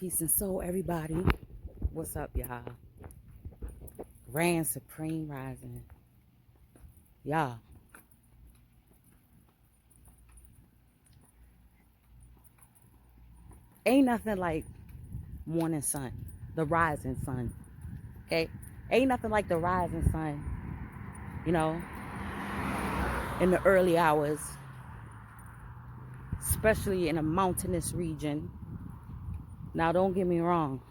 Peace and soul, everybody. What's up, y'all? Grand Supreme Rising. Y'all, ain't nothing like morning sun, the rising sun, okay? Ain't nothing like the rising sun, you know, in the early hours, especially in a mountainous region. Now, don't get me wrong,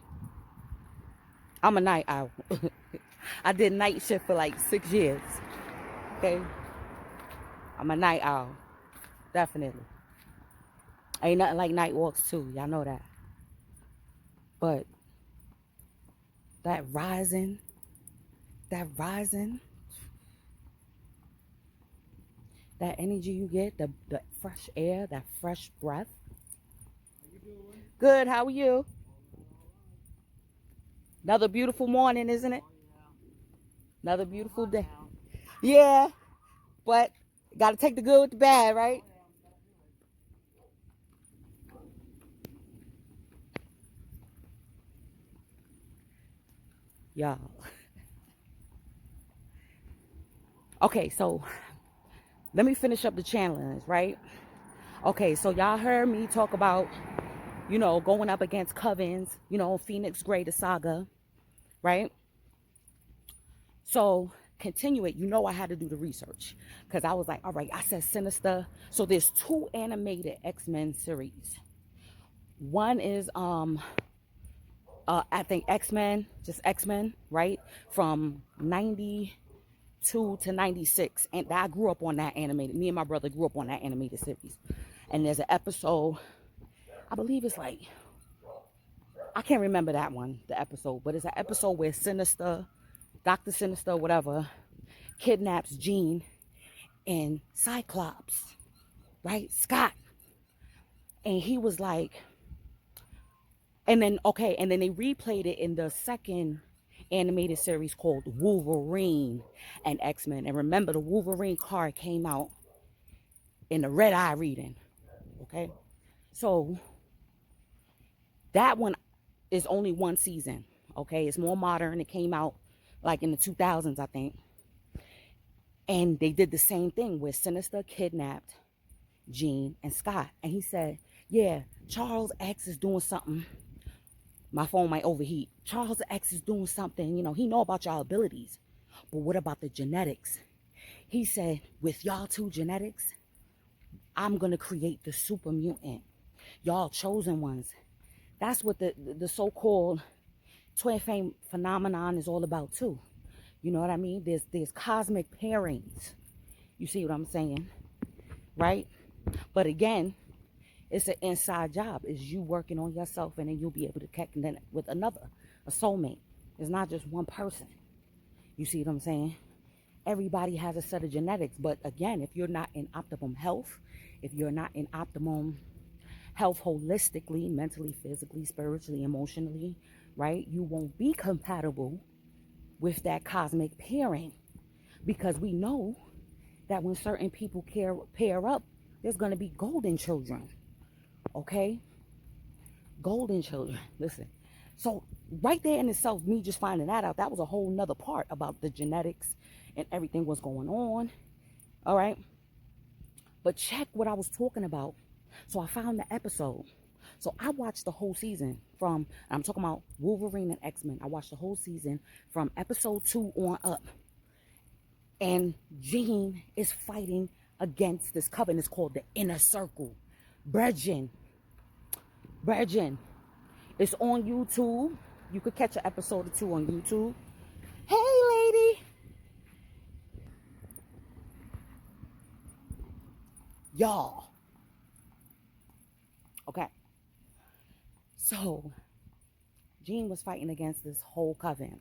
I'm a night owl. I did night shift for like 6 years, okay? I'm a night owl, definitely. Ain't nothing like night walks, too. Y'all know that. But that rising, that rising, that energy you get, the fresh air, that fresh breath. Good, how are you? Another beautiful morning, isn't it? Another beautiful day. Yeah, but got to take the good with the bad, right? Y'all. Okay, so let me finish up the challenge, right? Okay, so y'all heard me talk about, going up against covens, Phoenix Gray, the saga, right? So continue it. I had to do the research because I was like, all right, I said Sinister. So there's two animated X-Men series. One is I think X-Men, just X-Men, right? From 92 to 96. And I grew up on that animated. Me and my brother grew up on that animated series. And there's an episode, I believe it's like, I can't remember that one, the episode, but it's an episode where Sinister, Dr. Sinister, whatever, kidnaps Jean and Cyclops, right? Scott. And he was like, and then they replayed it in the second animated series called Wolverine and X-Men. And remember, the Wolverine card came out in the red eye reading. Okay. So that one is only one season. Okay. It's more modern. It came out like in the 2000s, I think. And they did the same thing where Sinister kidnapped Jean and Scott. And he said, yeah, Charles X is doing something. My phone might overheat. Charles X is doing something. He know about y'all abilities. But what about the genetics? He said, with y'all two genetics, I'm going to create the super mutant. Y'all chosen ones. That's what the so-called twin flame phenomenon is all about too. You know what I mean? There's cosmic pairings. You see what I'm saying? Right? But again, it's an inside job. It's you working on yourself, and then you'll be able to connect with another, a soulmate. It's not just one person. You see what I'm saying? Everybody has a set of genetics. But again, if you're not in optimum health, if you're not in optimum health holistically, mentally, physically, spiritually, emotionally, right, you won't be compatible with that cosmic pairing. Because we know that when certain people pair up, there's going to be golden children. Okay? Golden children. Listen. So right there in itself, me just finding that out, that was a whole nother part about the genetics and everything was going on. All right? But check what I was talking about. So I found the episode. So I watched the whole season I'm talking about Wolverine and X-Men. I watched the whole season from episode 2 on up. And Jean is fighting against this coven. It's called the Inner Circle. Brethren. It's on YouTube. You could catch an episode or two on YouTube. Hey, lady. Y'all. Okay. So, Jean was fighting against this whole coven,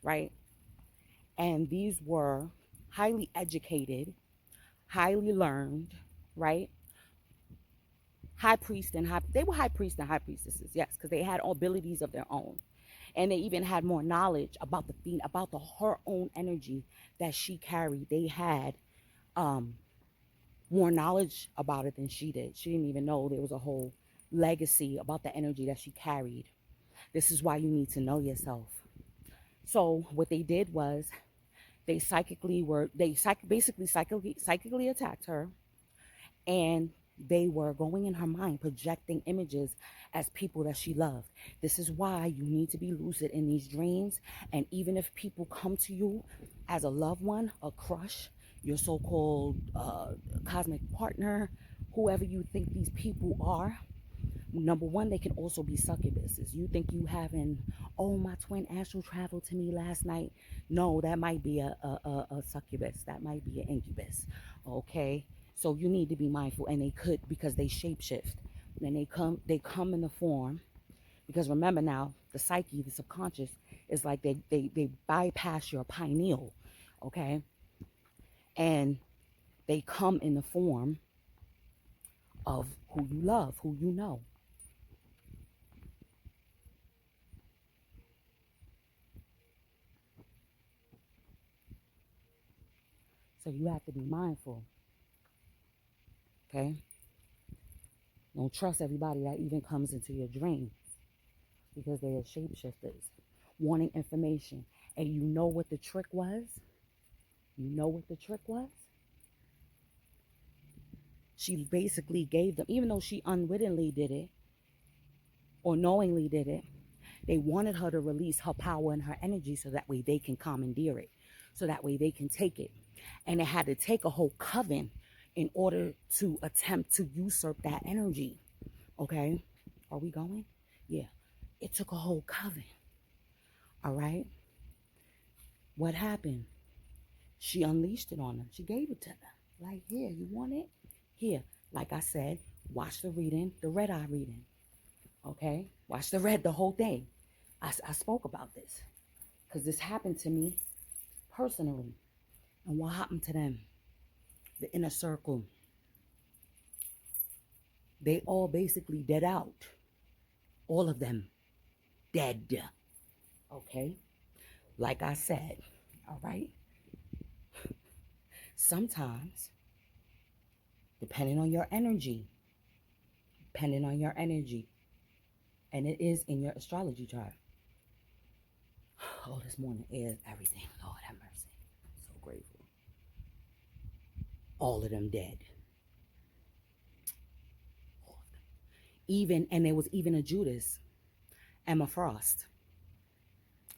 right? And these were highly educated, highly learned, right? They were high priests and high priestesses, yes, because they had abilities of their own. And they even had more knowledge about her own energy that she carried. They had more knowledge about it than she did. She didn't even know there was a whole legacy, about the energy that she carried. This is why you need to know yourself. So what they did was basically psychically attacked her, and they were going in her mind projecting images as people that she loved. This is why you need to be lucid in these dreams. And even if people come to you as a loved one, a crush, your so-called cosmic partner, whoever you think these people are, number one, they can also be succubuses. You think you having, oh, my twin astral traveled to me last night. No, that might be a succubus. That might be an incubus. Okay. So you need to be mindful. And they could, because they shapeshift. And they come in the form. Because remember now, the psyche, the subconscious, is like they bypass your pineal. Okay. And they come in the form of who you love, who you know. So you have to be mindful. Okay. Don't trust everybody that even comes into your dream, because they are shapeshifters wanting information. And you know what the trick was? You know what the trick was? She basically gave them, even though she unwittingly did it or knowingly did it, they wanted her to release her power and her energy so that way they can commandeer it, so that way they can take it. And it had to take a whole coven in order to attempt to usurp that energy. Okay? Are we going? Yeah. It took a whole coven. All right? What happened? She unleashed it on them. She gave it to them. Like, here, you want it? Here. Like I said, watch the reading, the red eye reading. Okay? Watch the whole thing. I spoke about this because this happened to me personally. And what happened to them? The inner circle. They all basically dead out. All of them dead. Okay? Like I said, all right? Sometimes, depending on your energy, and it is in your astrology chart. Oh, this morning is everything. Lord have mercy. I'm so grateful. All of them dead. All of them. Even, and there was even a Judas, Emma Frost.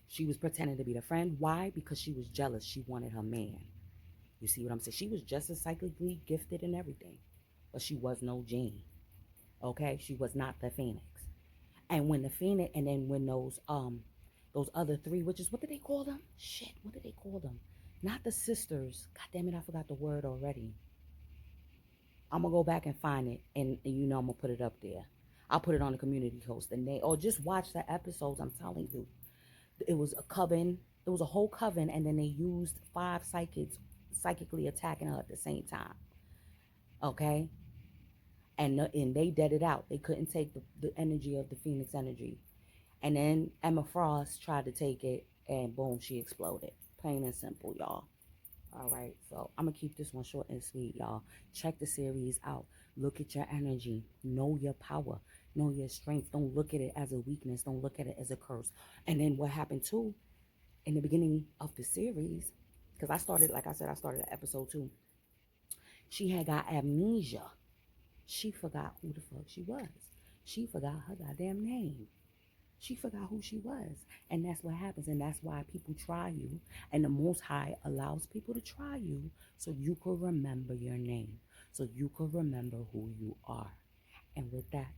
She was pretending to be the friend. Why? Because she was jealous. She wanted her man. You see what I'm saying? She was just as psychically gifted and everything, but she was no Jane. Okay? She was not the Phoenix. And when the Phoenix, and then when those other three witches, what did they call them? Shit, what did they call them? Not the sisters. God damn it, I forgot the word already. I'm gonna go back and find it, and you know I'm gonna put it up there. I'll put it on the community post, and they, or just watch the episodes. I'm telling you, it was a coven. It was a whole coven, and then they used 5 psychics psychically attacking her at the same time. Okay, and they dead it out. They couldn't take the energy of the Phoenix energy. And then Emma Frost tried to take it, and boom, she exploded. Plain and simple, y'all. All right, so I'm gonna keep this one short and sweet, y'all. Check the series out. Look at your energy. Know your power. Know your strength. Don't look at it as a weakness. Don't look at it as a curse. And then what happened too in the beginning of the series, because I started, like I said, I started at episode 2. She had got amnesia. She forgot who the fuck she was. She forgot her goddamn name. She forgot who she was. And that's what happens. And that's why people try you. And the Most High allows people to try you so you could remember your name. So you could remember who you are. And with that,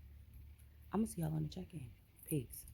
I'm going to see y'all on the check-in. Peace.